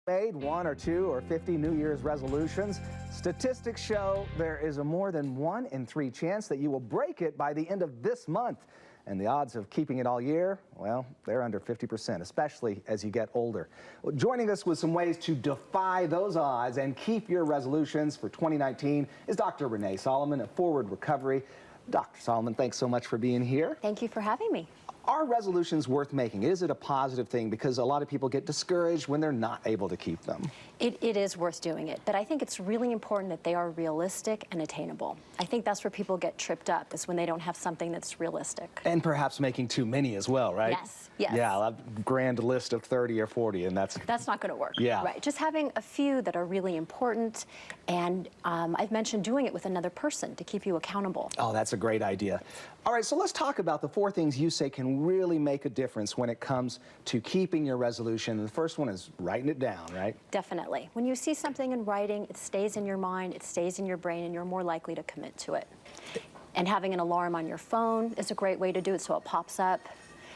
Made 1 or 2 or 50 New Year's resolutions. Statistics show there is a more than 1 in 3 chance that you will break it by the end of this month. And the odds of keeping it all year, well, they're under 50%, especially as you get older. Well, joining us with some ways to defy those odds and keep your resolutions for 2019 is Dr. Renee Solomon of Forward Recovery. Dr. Solomon, thanks so much for being here. Thank you for having me. Are resolutions worth making? Is it a positive thing? Because a lot of people get discouraged when they're not able to keep them. It is worth doing it, but I think it's really important that they are realistic and attainable. I think that's where people get tripped up, is when they don't have something that's realistic. And perhaps making too many as well, right? Yes, yes. Yeah, a grand list of 30 or 40, and that's not going to work. Yeah. Right. Just having a few that are really important, and I've mentioned doing it with another person to keep you accountable. Oh, that's a great idea. All right, so let's talk about the 4 things you say can really make a difference when it comes to keeping your resolution. And the first one is writing it down, right? Definitely. When you see something in writing, it stays in your mind, it stays in your brain, and you're more likely to commit to it. And having an alarm on your phone is a great way to do it, so it pops up.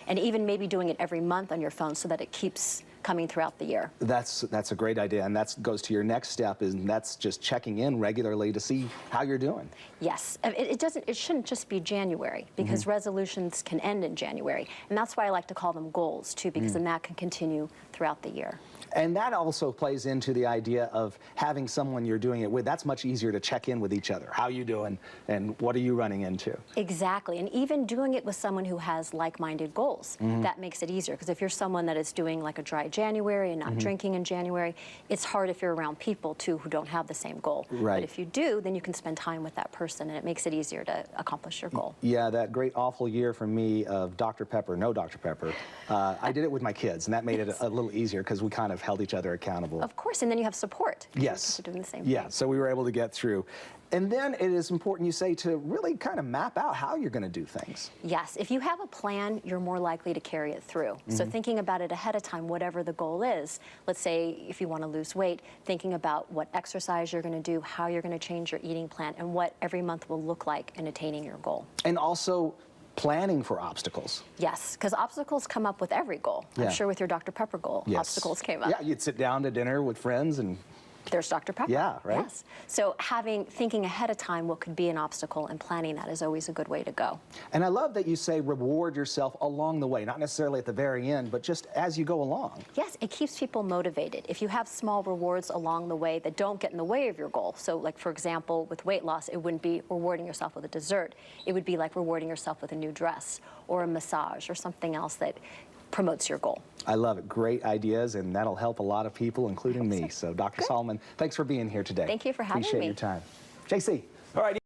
And even maybe doing it every month on your phone so that it keeps coming throughout the year. That's a great idea, and that goes to your next step, and that's just checking in regularly to see how you're doing. Yes, it shouldn't just be January, because resolutions can end in January, and that's why I like to call them goals too, because then that can continue throughout the year. And that also plays into the idea of having someone you're doing it with. That's much easier to check in with each other. How are you doing, and what are you running into? Exactly, and even doing it with someone who has like-minded goals, that makes it easier, because if you're someone that is doing like a dry January and not drinking in January, it's hard if you're around people too who don't have the same goal. Right. But if you do, then you can spend time with that person, and it makes it easier to accomplish your goal. Yeah, that great awful year for me of Dr. Pepper, no Dr. Pepper, I did it with my kids, and that made it a little easier because we kind of held each other accountable. Of course, and then you have support. Yes. You're doing the same thing. Yeah, so we were able to get through. And then it is important, you say, to really kind of map out how you're going to do things. Yes, if you have a plan, you're more likely to carry it through. So thinking about it ahead of time, whatever the goal is, let's say if you want to lose weight, thinking about what exercise you're going to do, how you're going to change your eating plan, and what every month will look like in attaining your goal. And also planning for obstacles. Yes, because obstacles come up with every goal. I'm sure with your Dr. Pepper goal, obstacles came up. Yeah, you'd sit down to dinner with friends and there's Dr. Pepper. Yeah, right? Yes. So thinking ahead of time what could be an obstacle and planning that is always a good way to go. And I love that you say reward yourself along the way, not necessarily at the very end, but just as you go along. Yes, it keeps people motivated. If you have small rewards along the way that don't get in the way of your goal, so like for example with weight loss, it wouldn't be rewarding yourself with a dessert. It would be like rewarding yourself with a new dress or a massage or something else that promotes your goal. I love it. Great ideas, and that'll help a lot of people, including me. So, Dr. Solomon, thanks for being here today. Thank you for having me. Appreciate your time. JC. All right.